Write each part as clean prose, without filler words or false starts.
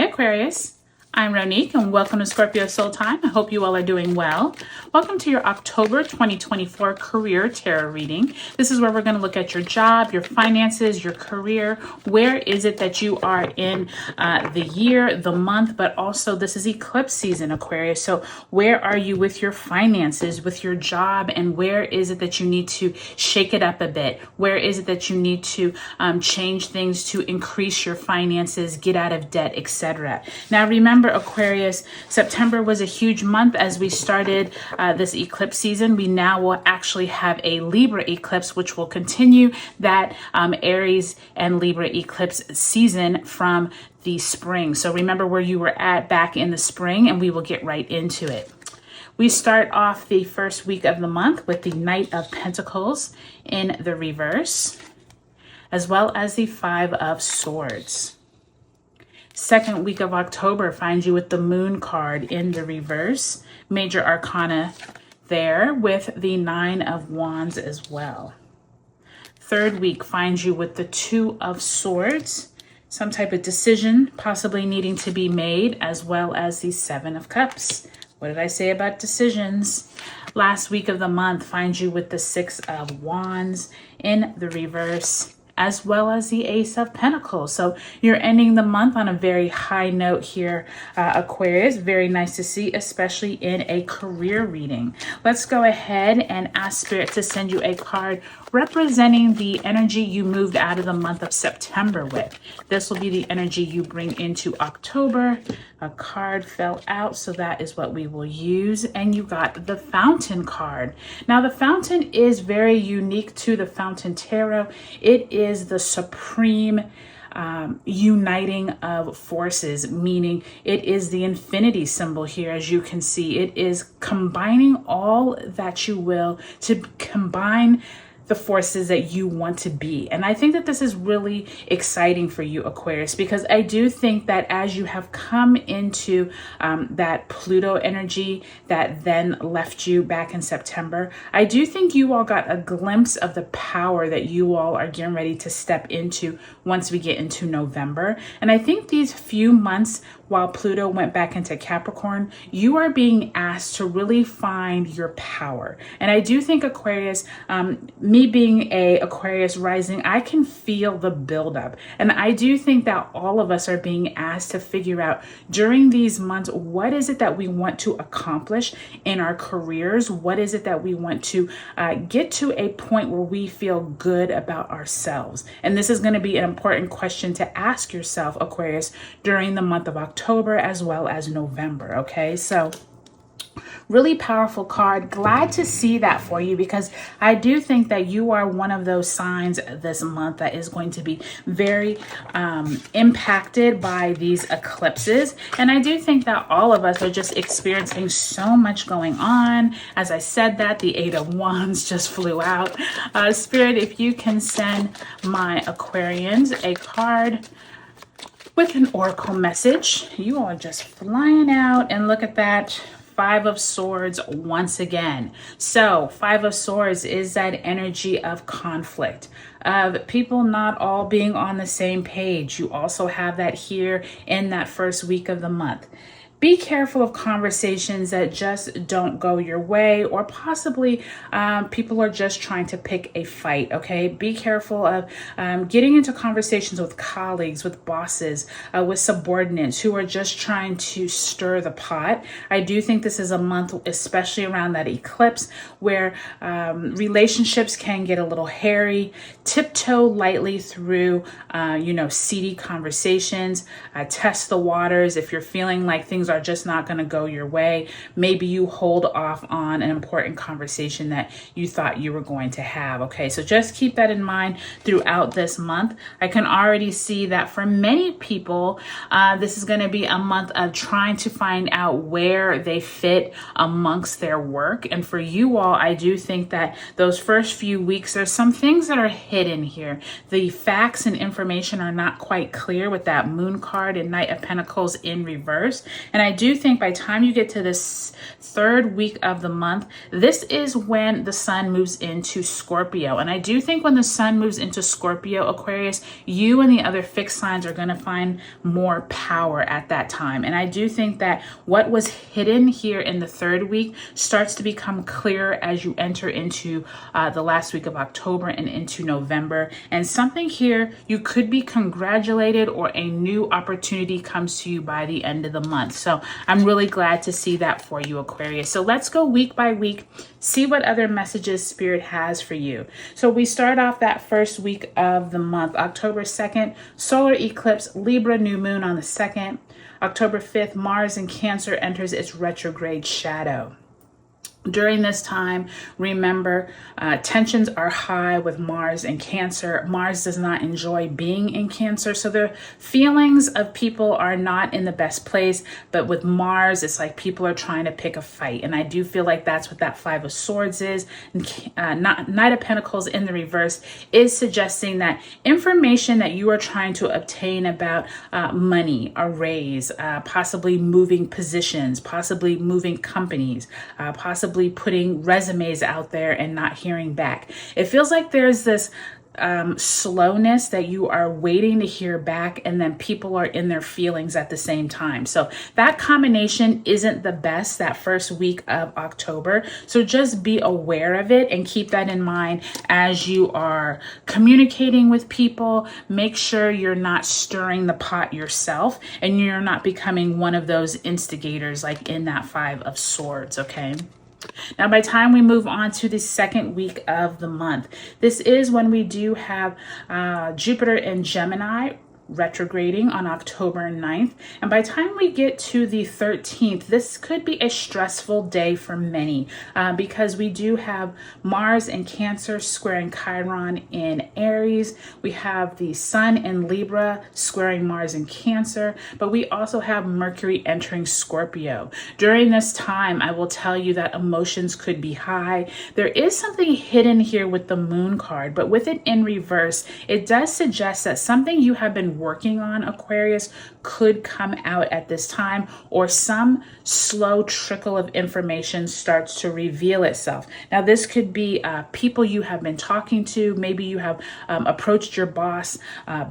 Hi Aquarius, I'm Ronique and welcome to Scorpio Soul Time. I hope you all are doing well. Welcome to your October 2024 Career Tarot reading. This is where we're going to look at your job, your finances, your career. Where is it that you are in the year, the month, but also this is eclipse season, Aquarius. So where are you with your finances, with your job, and where is it that you need to shake it up a bit? Where is it that you need to change things to increase your finances, get out of debt, etc. Now remember, Aquarius, September was a huge month as we started this eclipse season. We now will actually have a Libra eclipse, which will continue that Aries and Libra eclipse season from the spring. So remember where you were at back in the spring, and we will get right into it. We start off the first week of the month with the Knight of Pentacles in the reverse, as well as the Five of Swords. Second week of October finds you with the Moon card in the reverse, major arcana there with the Nine of Wands as well. Third week finds you with the Two of Swords, some type of decision possibly needing to be made, as well as the Seven of Cups. What did I say about decisions? Last week of the month finds you with the Six of Wands in the reverse, as well as the Ace of Pentacles. So you're ending the month on a very high note here, Aquarius. Very nice to see, especially in a career reading. Let's go ahead and ask Spirit to send you a card representing the energy you moved out of the month of September with. This will be the energy you bring into October. A card fell out, so that is what we will use. And you got the Fountain card. Now, the Fountain is very unique to the Fountain Tarot. It is the supreme uniting of forces, meaning it is the infinity symbol here. As you can see, it is combining all that you will to combine the forces that you want to be. And I think that this is really exciting for you, Aquarius, because I do think that as you have come into that Pluto energy that then left you back in September, I do think you all got a glimpse of the power that you all are getting ready to step into once we get into November. And I think these few months while Pluto went back into Capricorn, you are being asked to really find your power. And I do think, Aquarius, me being a Aquarius rising, I can feel the buildup. And I do think that all of us are being asked to figure out during these months, what is it that we want to accomplish in our careers? What is it that we want to get to a point where we feel good about ourselves? And this is going to be an important question to ask yourself, Aquarius, during the month of October as well as November. Okay, so really powerful card. Glad to see that for you, because I do think that you are one of those signs this month that is going to be very impacted by these eclipses. And I do think that all of us are just experiencing so much going on. As I said that, the Eight of Wands just flew out. Spirit, if you can send my Aquarians a card with an oracle message. You all are just flying out, and look at that. Five of Swords once again. So Five of Swords is that energy of conflict, of people not all being on the same page. You also have that here in that first week of the month. Be careful of conversations that just don't go your way, or possibly people are just trying to pick a fight, okay? Be careful of getting into conversations with colleagues, with bosses, with subordinates who are just trying to stir the pot. I do think this is a month, especially around that eclipse, where relationships can get a little hairy. Tiptoe lightly through, seedy conversations. Test the waters. If you're feeling like things are just not going to go your way, maybe you hold off on an important conversation that you thought you were going to have. Okay, so just keep that in mind throughout this month. I can already see that for many people, this is going to be a month of trying to find out where they fit amongst their work. And for you all, I do think that those first few weeks, there's some things that are hidden here. The facts and information are not quite clear with that Moon card and Knight of Pentacles in reverse. And And I do think by the time you get to this third week of the month, this is when the sun moves into Scorpio. And I do think when the sun moves into Scorpio, Aquarius, you and the other fixed signs are going to find more power at that time. And I do think that what was hidden here in the third week starts to become clearer as you enter into the last week of October and into November. And something here, you could be congratulated or a new opportunity comes to you by the end of the month. So I'm really glad to see that for you, Aquarius. So let's go week by week, see what other messages Spirit has for you. So we start off that first week of the month, October 2nd, solar eclipse, Libra new moon on the 2nd. October 5th, Mars in Cancer enters its retrograde shadow. During this time, remember, tensions are high with Mars and Cancer. Mars does not enjoy being in Cancer, so the feelings of people are not in the best place. But with Mars, it's like people are trying to pick a fight. And I do feel like that's what that Five of Swords is. Knight of Pentacles in the reverse is suggesting that information that you are trying to obtain about money, a raise, possibly moving positions, possibly moving companies, possibly putting resumes out there and not hearing back. It feels like there's this slowness that you are waiting to hear back, and then people are in their feelings at the same time. So that combination isn't the best that first week of October. So just be aware of it and keep that in mind as you are communicating with people. Make sure you're not stirring the pot yourself and you're not becoming one of those instigators like in that Five of Swords, okay? Now, by the time we move on to the second week of the month, this is when we do have Jupiter in Gemini retrograding on October 9th. And by the time we get to the 13th, this could be a stressful day for many because we do have Mars in Cancer squaring Chiron in Aries. We have the Sun in Libra squaring Mars in Cancer, but we also have Mercury entering Scorpio. During this time, I will tell you that emotions could be high. There is something hidden here with the Moon card, but with it in reverse, it does suggest that something you have been working on, Aquarius, could come out at this time, or some slow trickle of information starts to reveal itself. Now, this could be people you have been talking to. Maybe you have approached your boss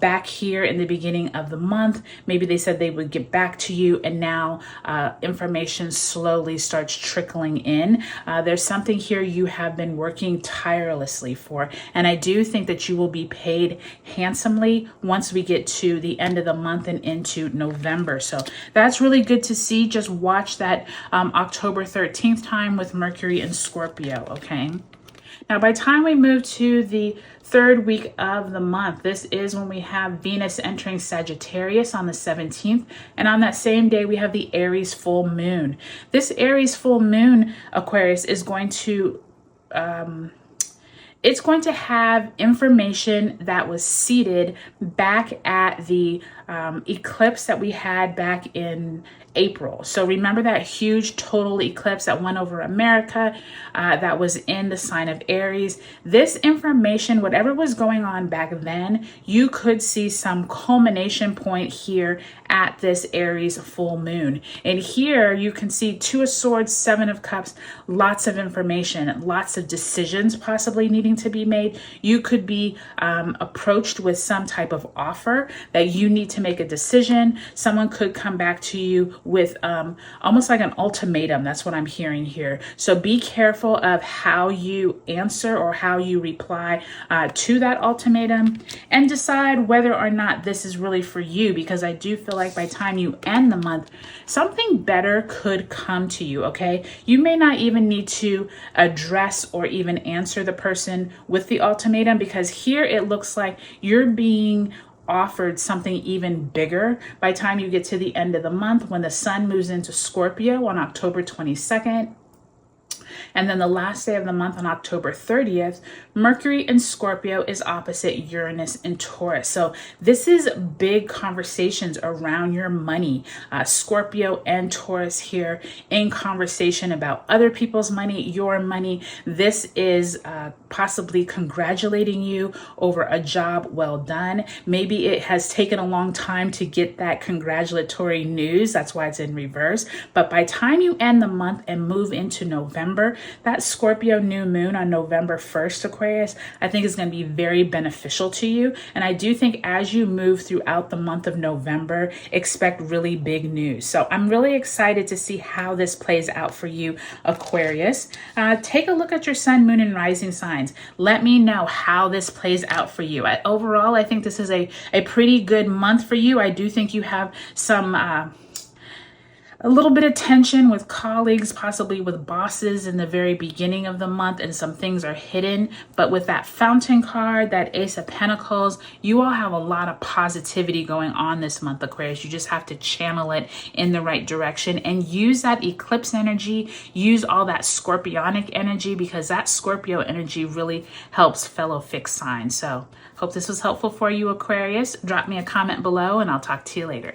back here in the beginning of the month. Maybe they said they would get back to you, and now information slowly starts trickling in. There's something here you have been working tirelessly for, and I do think that you will be paid handsomely once we get to the end of the month and into November. So that's really good to see. Just watch that October 13th time with Mercury in Scorpio, okay? Now, by the time we move to the third week of the month, this is when we have Venus entering Sagittarius on the 17th. And on that same day, we have the Aries full moon. This Aries full moon, Aquarius, is going to it's going to have information that was seeded back at the eclipse that we had back in April. So remember that huge total eclipse that went over America that was in the sign of Aries. This information, whatever was going on back then, you could see some culmination point here at this Aries full moon. And here you can see Two of Swords, Seven of Cups, lots of information, lots of decisions possibly needing to be made. You could be approached with some type of offer that you need to make a decision. Someone could come back to you with almost like an ultimatum. That's what I'm hearing here. So be careful of how you answer or how you reply to that ultimatum, and decide whether or not this is really for you, because I do feel like by the time you end the month, something better could come to you, okay? You may not even need to address or even answer the person with the ultimatum, because here it looks like you're being offered something even bigger by the time you get to the end of the month when the sun moves into Scorpio on October 22nd. And then the last day of the month on October 30th, Mercury in Scorpio is opposite Uranus in Taurus. So this is big conversations around your money. Scorpio and Taurus here in conversation about other people's money, your money. This is possibly congratulating you over a job well done. Maybe it has taken a long time to get that congratulatory news. That's why it's in reverse. But by the time you end the month and move into November, that Scorpio new moon on November 1st, Aquarius, I think is going to be very beneficial to you. And I do think as you move throughout the month of November, expect really big news. So I'm really excited to see how this plays out for you, Aquarius. Take a look at your sun, moon, and rising signs. Let me know how this plays out for you. Overall, I think this is a pretty good month for you. I do think you have some a little bit of tension with colleagues, possibly with bosses in the very beginning of the month, and some things are hidden. But with that Fountain card, that Ace of Pentacles, you all have a lot of positivity going on this month, Aquarius. You just have to channel it in the right direction and use that eclipse energy, use all that scorpionic energy, because that Scorpio energy really helps fellow fixed signs. So hope this was helpful for you, Aquarius. Drop me a comment below and I'll talk to you later.